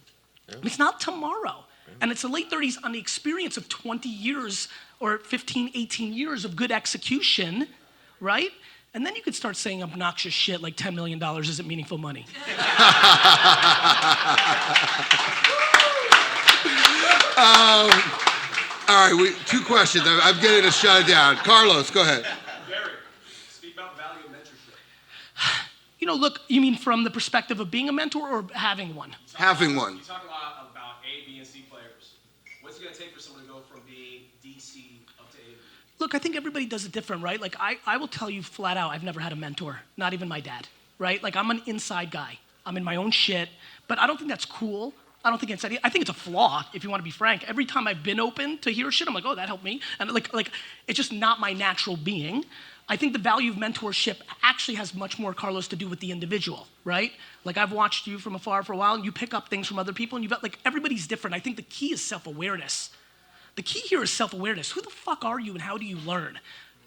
Yeah. It's not tomorrow. And it's the late 30s on the experience of 20 years or 15, 18 years of good execution, right? And then you could start saying obnoxious shit like $10 million isn't meaningful money. All right, 2 questions. I'm getting to shut it down. Carlos, go ahead. Gary, speak about value of mentorship. Look, you mean from the perspective of being a mentor or having one? Having one. You talk a lot about A, B, and C players. What's it going to take for someone to go from being DC up to A? Look, I think everybody does it different, right? Like, I will tell you flat out, I've never had a mentor, not even my dad, right? Like, I'm an inside guy. I'm in my own shit, but I don't think that's cool. I don't think it's any. I think it's a flaw, if you want to be frank. Every time I've been open to hear shit, I'm like, oh, that helped me. And like it's just not my natural being. I think the value of mentorship actually has much more, Carlos, to do with the individual, right? Like I've watched you from afar for a while, and you pick up things from other people, and everybody's different. I think the key is self-awareness. The key here is self-awareness. Who the fuck are you, and how do you learn?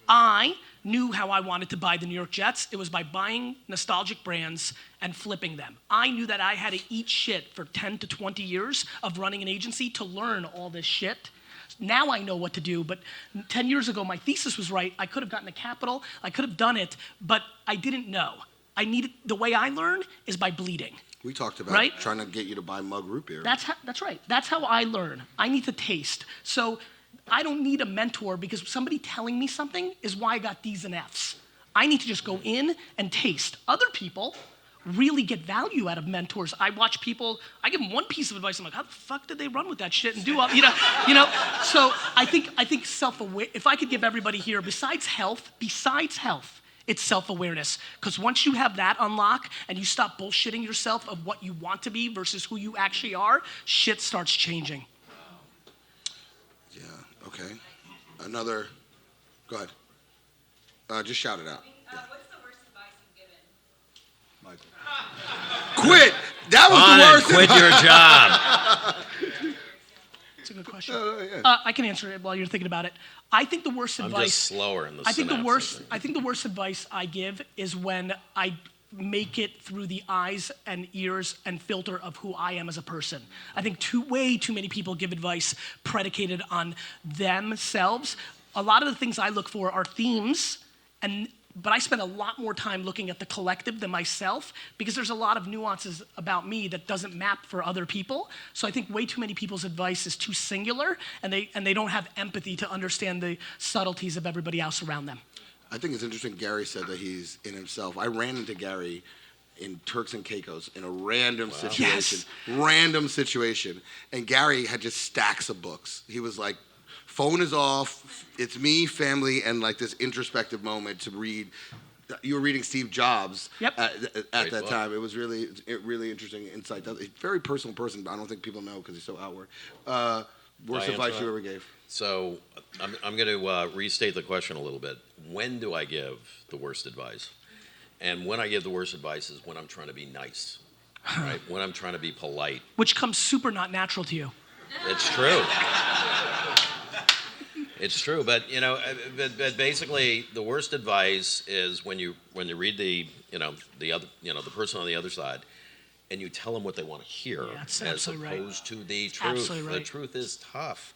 I knew how I wanted to buy the New York Jets. It was by buying nostalgic brands and flipping them. I knew that I had to eat shit for 10 to 20 years of running an agency to learn all this shit. Now I know what to do, but 10 years ago, my thesis was right. I could have gotten the capital. I could have done it, but I didn't know. The way I learn is by bleeding. We talked about trying to get you to buy mug root beer. That's right. That's how I learn. I need to taste. So I don't need a mentor because somebody telling me something is why I got D's and F's. I need to just go in and taste. Other people really get value out of mentors. I watch people, I give them one piece of advice, I'm like, how the fuck did they run with that shit and do all, you know? So I think self-aware, if I could give everybody here, besides health, it's self-awareness. Because once you have that unlock and you stop bullshitting yourself of what you want to be versus who you actually are, shit starts changing. Yeah, okay. Go ahead. Just shout it out. Yeah. What's the worst advice you've given? Michael. Quit! That was the worst quit advice. your job. It's a good question. Yeah. I can answer it while you're thinking about it. I think the worst advice. I'm just slower in the I think synapses. the worst advice I give is when I make it through the eyes and ears and filter of who I am as a person. I think way too many people give advice predicated on themselves. A lot of the things I look for are themes, but I spend a lot more time looking at the collective than myself because there's a lot of nuances about me that doesn't map for other people. So I think way too many people's advice is too singular, and they don't have empathy to understand the subtleties of everybody else around them. I think it's interesting Gary said that he's in himself. I ran into Gary in Turks and Caicos in a random situation. Yes. Random situation. And Gary had just stacks of books. He was like, phone is off, it's me, family, and like this introspective moment to read. You were reading Steve Jobs at that book. time. It was really interesting insight. He's a very personal person, but I don't think people know because he's so outward. Worst advice you ever gave? So I'm going to restate the question a little bit. When do I give the worst advice? And when I give the worst advice is when I'm trying to be nice, right? When I'm trying to be polite. Which comes super not natural to you. It's true. It's true, but but basically the worst advice is when you read the person on the other side, and you tell them what they want to hear, as opposed to the truth. Absolutely right. The truth is tough,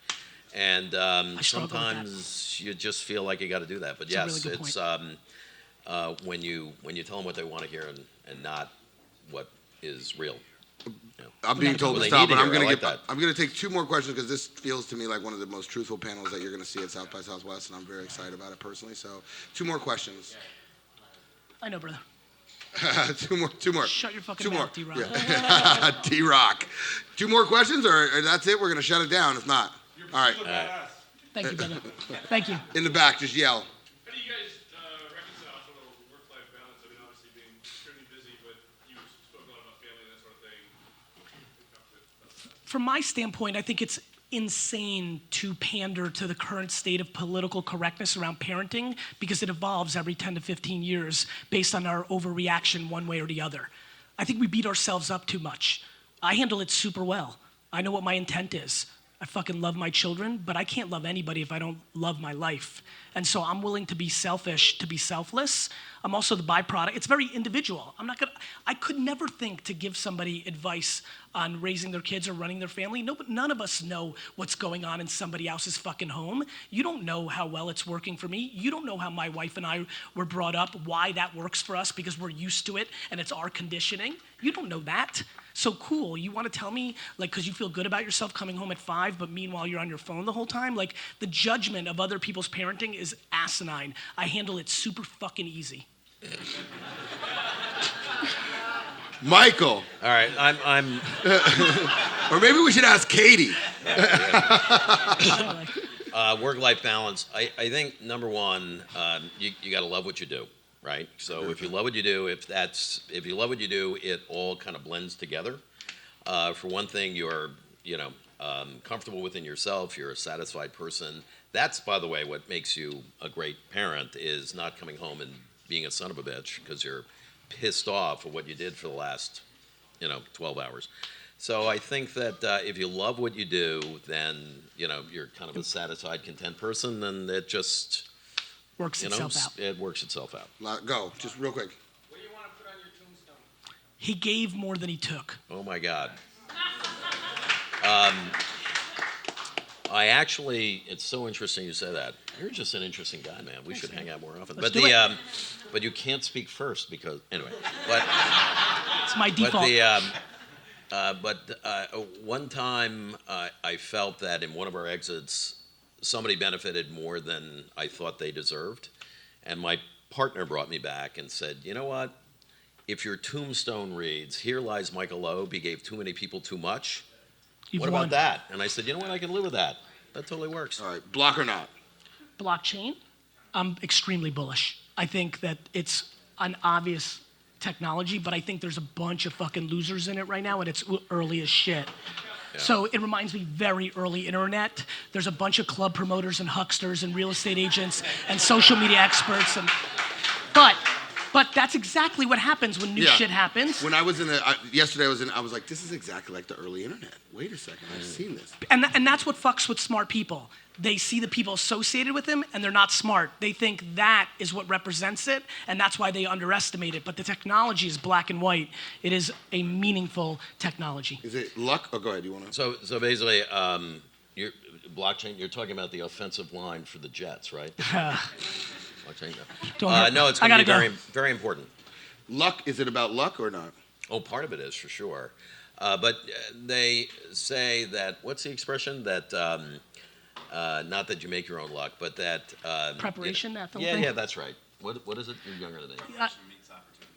and sometimes you just feel like you got to do that. But That's yes, it's when you tell them what they want to hear and not what is real. I'm being told to Well, stop, they but need to hear. I'm going to take two more questions because this feels to me like one of the most truthful panels that you're going to see at South by Southwest, and I'm very excited about it personally. So, two more questions. I know, brother. Two more. Shut your fucking Two more. mouth, D-Rock. Yeah. D-Rock. Two more questions, or that's it? We're going to shut it down. If not, all right. Thank you, brother. Thank you. In the back, just yell. How do you guys reconcile sort of work-life balance? I mean, obviously being extremely busy, but you spoke a lot about family and that sort of thing. From my standpoint, I think it's insane to pander to the current state of political correctness around parenting because it evolves every 10 to 15 years based on our overreaction one way or the other. I think we beat ourselves up too much. I handle it super well. I know what my intent is. I fucking love my children, but I can't love anybody if I don't love my life. And so I'm willing to be selfish, to be selfless. I'm also the byproduct. It's very individual. I could never think to give somebody advice on raising their kids or running their family. No, but none of us know what's going on in somebody else's fucking home. You don't know how well it's working for me. You don't know how my wife and I were brought up, why that works for us because we're used to it and it's our conditioning. You don't know that. So cool, you want to tell me, like, because you feel good about yourself coming home at 5, but meanwhile you're on your phone the whole time? Like, the judgment of other people's parenting is asinine. I handle it super fucking easy. Michael. All right, I'm Or maybe we should ask Katie. work-life balance. I think number one, you got to love what you do, right? So if you love what you do, if you love what you do, it all kind of blends together. For one thing, you're comfortable within yourself. You're a satisfied person. That's, by the way, what makes you a great parent is not coming home and being a son of a bitch because you're pissed off at what you did for the last 12 hours. So I think that if you love what you do, then you're kind of a satisfied, content person, and it just Works itself out. It works itself out. Go, just real quick. What do you want to put on your tombstone? He gave more than he took. Oh my God. It's so interesting you say that. You're just an interesting guy, man. We should hang out more often. Let's do it. But you can't speak first because anyway. But It's my default. One time I felt that in one of our exits, somebody benefited more than I thought they deserved, and my partner brought me back and said, "You know what? If your tombstone reads, 'Here lies Michael Loeb. He gave too many people too much.' You've What won. about that?" And I said, "You know what? I can live with that. That totally works." All right, block or not? Blockchain, I'm extremely bullish. I think that it's an obvious technology, but I think there's a bunch of fucking losers in it right now, and it's early as shit. Yeah. So it reminds me very early internet. There's a bunch of club promoters and hucksters and real estate agents and social media experts, but that's exactly what happens when new shit happens. When I was yesterday, I was like, this is exactly like the early internet. Wait a second, I've seen this. And that's what fucks with smart people. They see the people associated with them, and they're not smart. They think that is what represents it, and that's why they underestimate it. But the technology is black and white. It is a meaningful technology. Is it luck? Oh, go ahead. You want to? So basically, blockchain. You're talking about the offensive line for the Jets, right? Blockchain. No, it's going to be very, very important. Luck? Is it about luck or not? Oh, part of it is for sure. But they say that, what's the expression? That, not that you make your own luck, but that... Preparation, that yeah, thing? yeah, that's right. What is it? You're younger than me. Uh,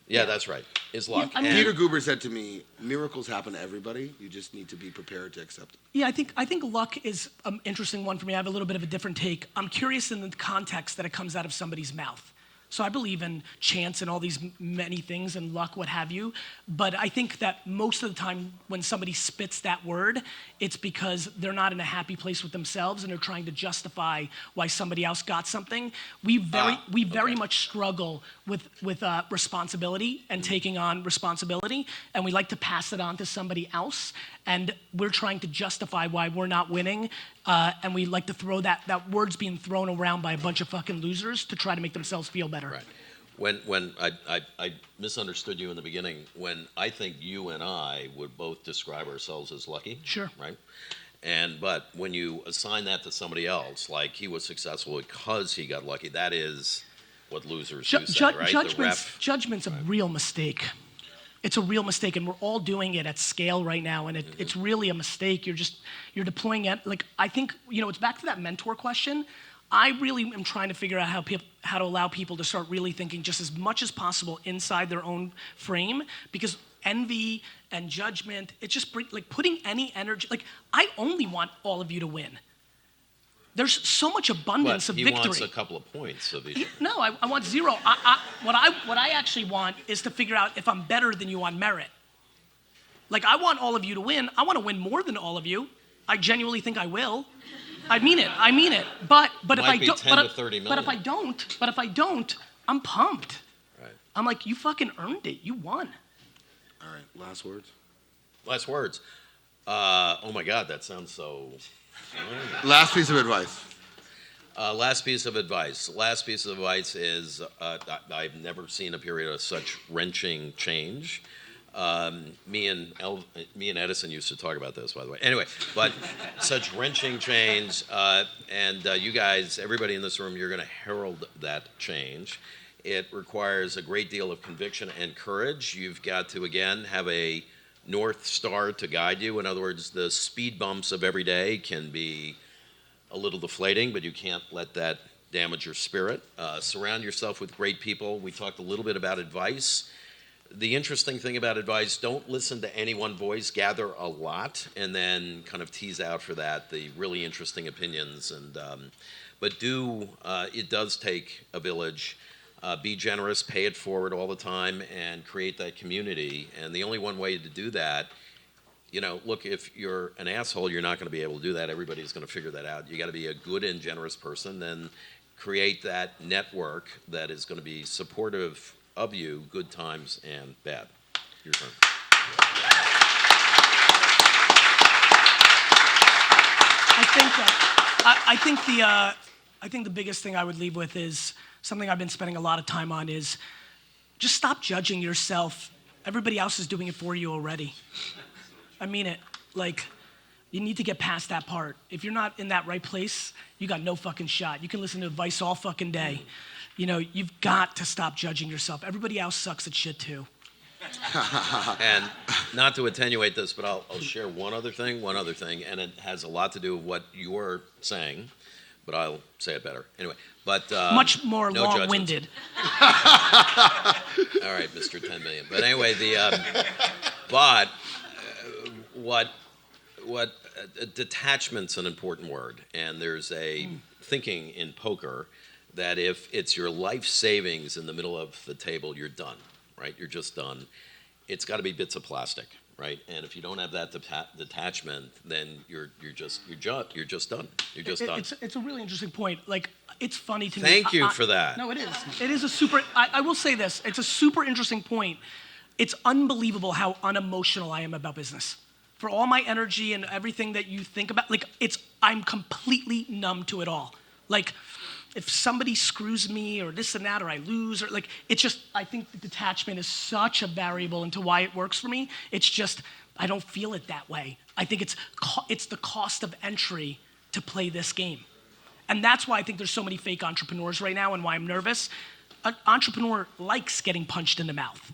Yeah, that's right. Is luck. I mean- And- Peter Guber said to me, miracles happen to everybody. You just need to be prepared to accept it. Yeah, I think luck is an interesting one for me. I have a little bit of a different take. I'm curious in the context that it comes out of somebody's mouth. So I believe in chance and all these many things and luck, what have you. But I think that most of the time when somebody spits that word, it's because they're not in a happy place with themselves and they're trying to justify why somebody else got something. We very much struggle with responsibility and taking on responsibility, and we like to pass it on to somebody else. And we're trying to justify why we're not winning, and we like to throw that word's being thrown around by a bunch of fucking losers to try to make themselves feel better. Right. When I misunderstood you in the beginning, when I think you and I would both describe ourselves as lucky. Sure. Right? But when you assign that to somebody else, like he was successful because he got lucky, that is what losers do say, right? Judgment's a real mistake. It's a real mistake, and we're all doing it at scale right now, and it's really a mistake. You're deploying it. Like, I think, it's back to that mentor question. I really am trying to figure out how to allow people to start really thinking just as much as possible inside their own frame, because envy and judgment, it's just putting any energy. Like, I only want all of you to win. There's so much abundance of he victory. wants a couple of points of each. No, I want zero. What I actually want is to figure out if I'm better than you on merit. Like, I want all of you to win. I want to win more than all of you. I genuinely think I will. I mean it. But if I don't, but if I don't, I'm pumped. Right. I'm like, you fucking earned it. You won. All right, last words. Last words. Oh my God, that sounds so. Last piece of advice. Last piece of advice is I've never seen a period of such wrenching change. Me and Edison used to talk about this, by the way. Anyway, but such wrenching change, and you guys, everybody in this room, you're going to herald that change. It requires a great deal of conviction and courage. You've got to, again, have a North Star to guide you. In other words, the speed bumps of every day can be a little deflating, but you can't let that damage your spirit. Surround yourself with great people. We talked a little bit about advice. The interesting thing about advice, don't listen to any one voice, gather a lot, and then kind of tease out for that the really interesting opinions. But it does take a village. Be generous, pay it forward all the time, and create that community. And the only one way to do that look, if you're an asshole, you're not going to be able to do that. Everybody's going to figure that out. You got to be a good and generous person, then create that network that is going to be supportive of you, good times and bad. Your turn. I think the biggest thing I would leave with is something I've been spending a lot of time on is just stop judging yourself. Everybody else is doing it for you already. I mean it. Like, you need to get past that part. If you're not in that right place, you got no fucking shot. You can listen to advice all fucking day. You've got to stop judging yourself. Everybody else sucks at shit too. And not to attenuate this, but I'll share one other thing, and it has a lot to do with what you're saying, but I'll say it better. Anyway, but much more no long-winded. All right, Mr. 10 million. But anyway, what detachment's an important word, and there's a thinking in poker that if it's your life savings in the middle of the table, you're done, right? You're just done. It's got to be bits of plastic, right? And if you don't have that detachment, then you're just done. You're just done. It's a really interesting point. Like, it's funny to me. Thank you for that. No, it is. It is a super. I will say this. It's a super interesting point. It's unbelievable how unemotional I am about business. For all my energy and everything that you think about, like, I'm completely numb to it all. Like, if somebody screws me or this and that, or I lose, or like, it's just, I think the detachment is such a variable into why it works for me. It's just, I don't feel it that way. I think it's the cost of entry to play this game. And that's why I think there's so many fake entrepreneurs right now and why I'm nervous. An entrepreneur likes getting punched in the mouth.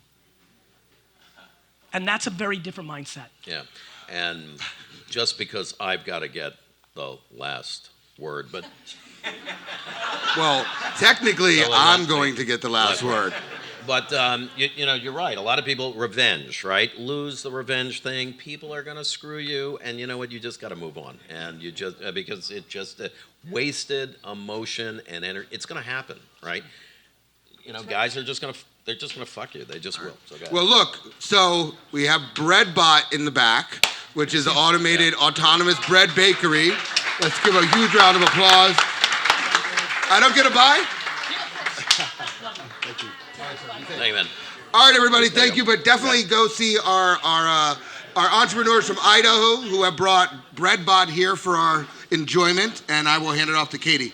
And that's a very different mindset. Yeah, and just because I've got to get the last word, but... Well, technically, I'm going to get the last word. But, you're right. A lot of people, revenge, right? Lose the revenge thing. People are going to screw you. And you know what? You just got to move on. And you just, because it just wasted emotion and energy. It's going to happen, right? Guys are just going to, they're just going to fuck you. They just will. So well, look, so we have BreadBot in the back, which is an automated, autonomous bread bakery. Let's give a huge round of applause. I don't get a buy? Thank you, man. All right, everybody, thank you. But definitely go see our entrepreneurs from Idaho who have brought BreadBot here for our enjoyment, and I will hand it off to Katie.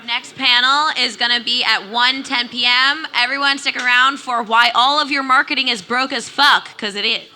Next panel is going to be at 1:10 p.m. Everyone stick around for why all of your marketing is broke as fuck, because it is.